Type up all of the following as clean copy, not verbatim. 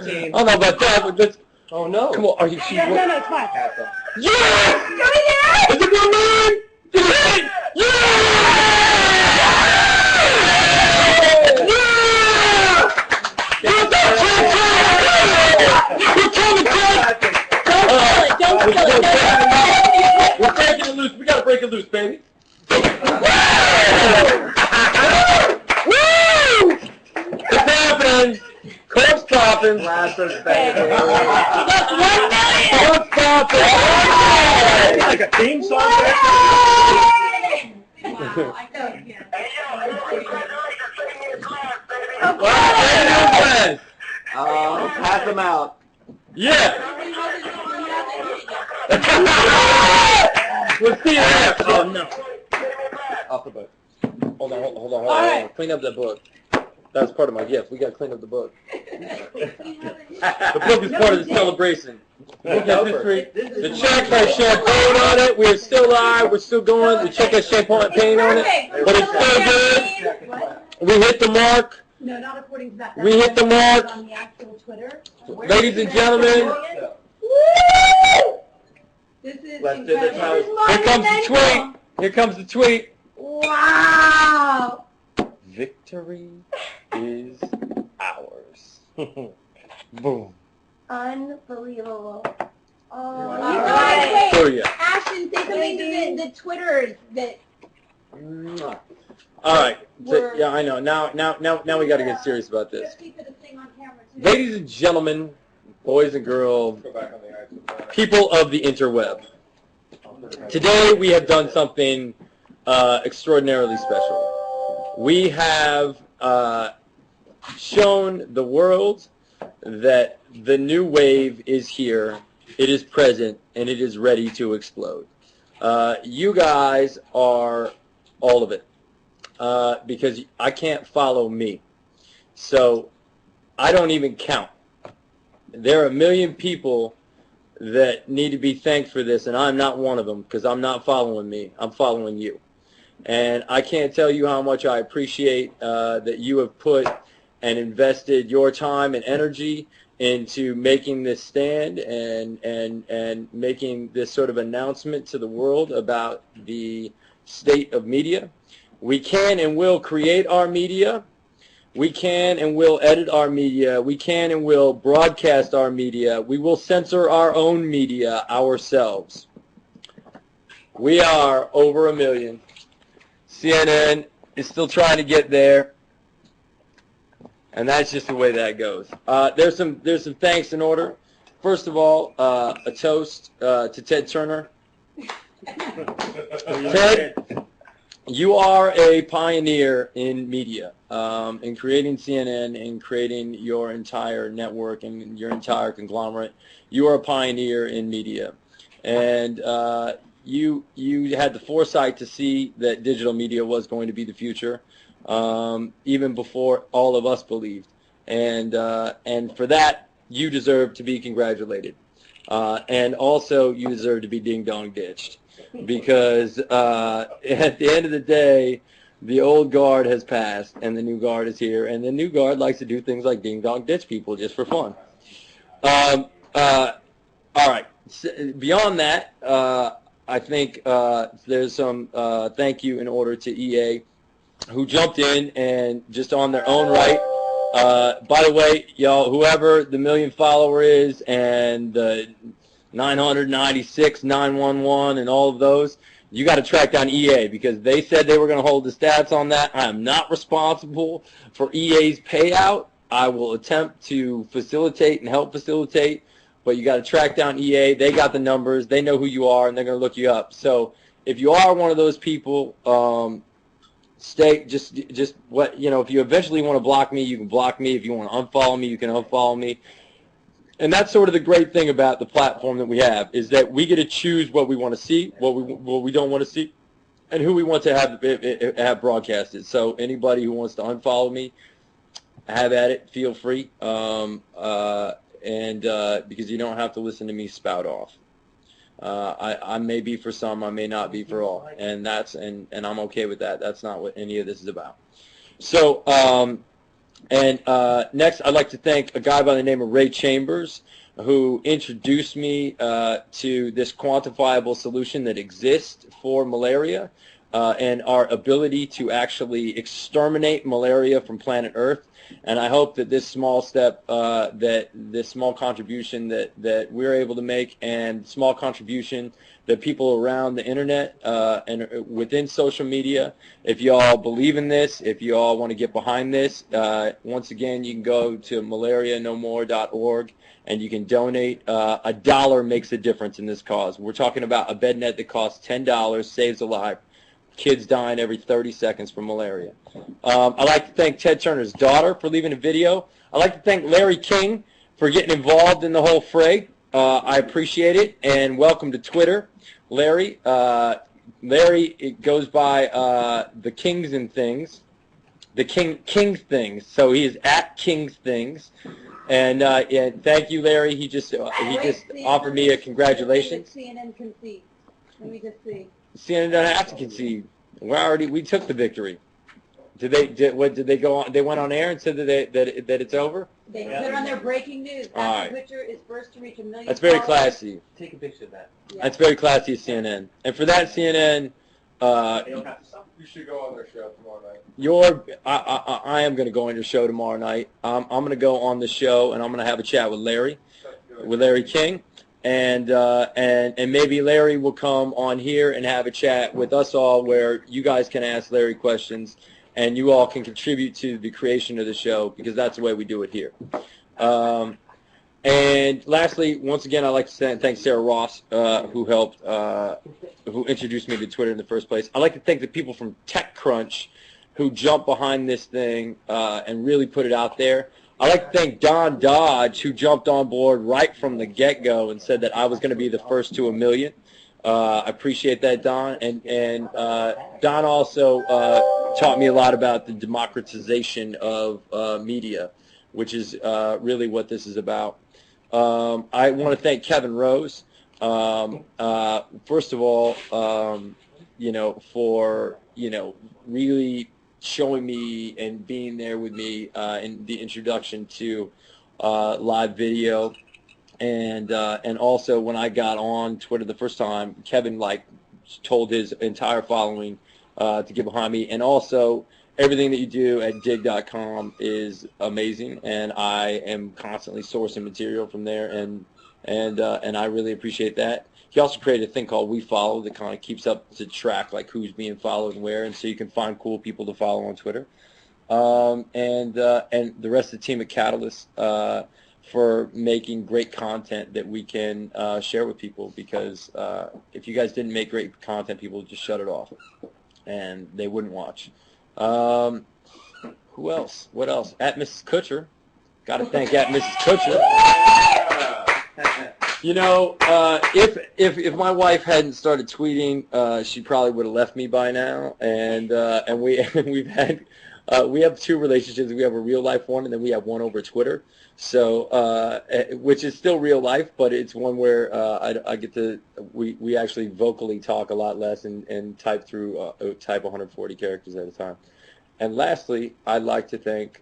team. I don't know about that, but that's... Oh, no. Come on, are you... No, it's fine. Yes! Is it my man? Did it hit? We're breaking it loose. We gotta break it loose, baby. Woo! It's happening. Corpse popping. Rappers, baby. That's 1 million! Corpse popping. Like a theme song. Pass them out. Yeah. Let's see it. Oh, no. Off the book. Hold on. Clean up that book. That's part of my gift. We got to clean up the book. The book is part of the celebration. The book has history. The check has champagne on it. We're still live. We're still going. The check has champagne on it. But it's still good. We hit the mark. No, not according to that. We hit the mark. On the actual Twitter. Ladies and gentlemen. This is Let's do the toast. Here comes the tweet. Here comes the tweet. Wow. Victory is ours. Boom. Unbelievable. Oh, Right. wait. Yeah. Ashton, say something to the Twitters that. All right. So, yeah, I know. Now we got to get serious about this. Ladies and gentlemen, boys and girls, people of the interweb. Today we have done something extraordinarily special. We have shown the world that the new wave is here, it is present, and it is ready to explode. You guys are all of it, because I can't follow me. So I don't even count. There are 1 million people that need to be thanked for this, and I'm not one of them, because I'm not following me. I'm following you. And I can't tell you how much I appreciate that you have put and invested your time and energy into making this stand and making this sort of announcement to the world about the state of media. We can and will create our media. We can and will edit our media. We can and will broadcast our media. We will censor our own media ourselves. We are over 1 million. CNN is still trying to get there, and that's just the way that goes. There's some thanks in order. First of all, a toast to Ted Turner. Ted, you are a pioneer in media, in creating CNN, in creating your entire network and your entire conglomerate. You are a pioneer in media, and you had the foresight to see that digital media was going to be the future, even before all of us believed, and for that you deserve to be congratulated, and also you deserve to be ding dong ditched, because at the end of the day, the old guard has passed and the new guard is here, and the new guard likes to do things like ding dong ditch people just for fun. All right. Beyond that, I think there's some thank you in order to EA, who jumped in and just on their own right. By the way, y'all, whoever the 1 million follower is and the 996, 911, and all of those, you got to track down EA, because they said they were going to hold the stats on that. I am not responsible for EA's payout. I will attempt to facilitate and help facilitate, but you got to track down EA. They got the numbers. They know who you are, and they're going to look you up. So if you are one of those people, just what, you know, if you eventually want to block me, you can block me. If you want to unfollow me, you can unfollow me. And that's sort of the great thing about the platform that we have, is that we get to choose what we want to see, what we don't want to see, and who we want to have broadcasted. So anybody who wants to unfollow me, have at it. Feel free. Because you don't have to listen to me spout off. I may be for some, I may not be for all, and I'm okay with that. That's not what any of this is about. So And next, I'd like to thank a guy by the name of Ray Chambers, who introduced me to this quantifiable solution that exists for malaria and our ability to actually exterminate malaria from planet Earth. And I hope that this small step, this small contribution that we're able to make, and small contribution that people around the internet and within social media, if you all believe in this, if you all want to get behind this, once again, you can go to malarianomore.org and you can donate. $1 makes a difference in this cause. We're talking about a bed net that costs $10, saves a life. Kids dying every 30 seconds from malaria. I'd like to thank Ted Turner's daughter for leaving a video. I'd like to thank Larry King for getting involved in the whole fray. I appreciate it, and welcome to Twitter, Larry. Larry, it goes by the Kings and Things, the King's Things. So he is at King's Things, and thank you, Larry. He just offered me a congratulations. CNN concede. Let me just see. CNN doesn't have to concede. We took the victory. Did they go on? They went on air and said that it's over. They put on their breaking news. Ashton Kutcher is first to reach 1 million. That's very classy. Take a picture of that. Yeah. That's very classy of CNN. And for that, CNN, You should go on their show tomorrow night. I am going to go on your show tomorrow night. I'm going to go on the show and I'm going to have a chat with Larry King. And maybe Larry will come on here and have a chat with us all where you guys can ask Larry questions and you all can contribute to the creation of the show, because that's the way we do it here. And lastly, once again, I'd like to thank Sarah Ross, who introduced me to Twitter in the first place. I'd like to thank the people from TechCrunch who jumped behind this thing and really put it out there. I'd like to thank Don Dodge, who jumped on board right from the get-go and said that I was going to be the first to 1 million. I appreciate that, Don. And Don also taught me a lot about the democratization of media, which is really what this is about. I want to thank Kevin Rose, first of all, for really showing me and being there with me in the introduction to live video, and also when I got on Twitter the first time, Kevin told his entire following to get behind me, and also everything that you do at dig.com is amazing, and I am constantly sourcing material from there, and I really appreciate that. He also created a thing called We Follow that kind of keeps up to track who's being followed and where, and so you can find cool people to follow on Twitter. And the rest of the team at Catalyst for making great content that we can share with people, because if you guys didn't make great content, people would just shut it off and they wouldn't watch. Who else? What else? At Mrs. Kutcher. Got to thank at Mrs. Kutcher. If my wife hadn't started tweeting, she probably would have left me by now. And we have two relationships. We have a real life one, and then we have one over Twitter. So which is still real life, but it's one where I get to we actually vocally talk a lot less and type 140 characters at a time. And lastly, I'd like to thank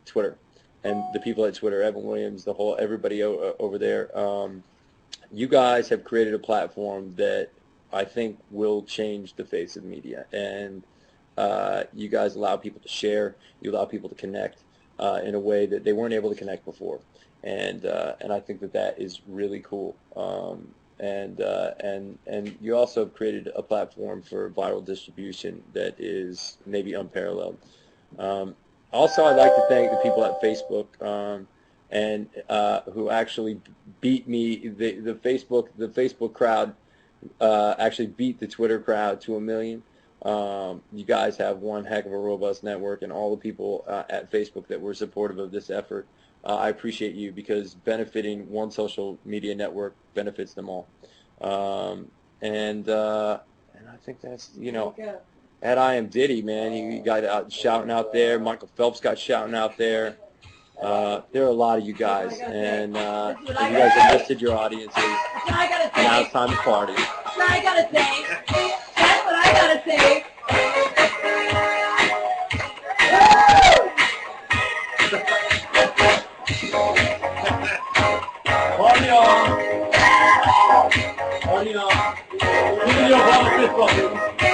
Twitter and the people at Twitter, Evan Williams, everybody over there. You guys have created a platform that I think will change the face of media, and you guys allow people to share. You allow people to connect in a way that they weren't able to connect before, and I think that is really cool. And you also have created a platform for viral distribution that is maybe unparalleled. Also, I'd like to thank the people at Facebook and who actually beat me. The Facebook crowd actually beat the Twitter crowd to 1 million. You guys have one heck of a robust network, and all the people at Facebook that were supportive of this effort, I appreciate you, because benefiting one social media network benefits them all. And I think that's, at I Am Diddy, man, you got out shouting out there. Michael Phelps got shouting out there. There are a lot of you guys, and you guys have listed your audiences. Now it's time to party. That's what I gotta say. That's what I gotta say. Give me your Obama fist bump.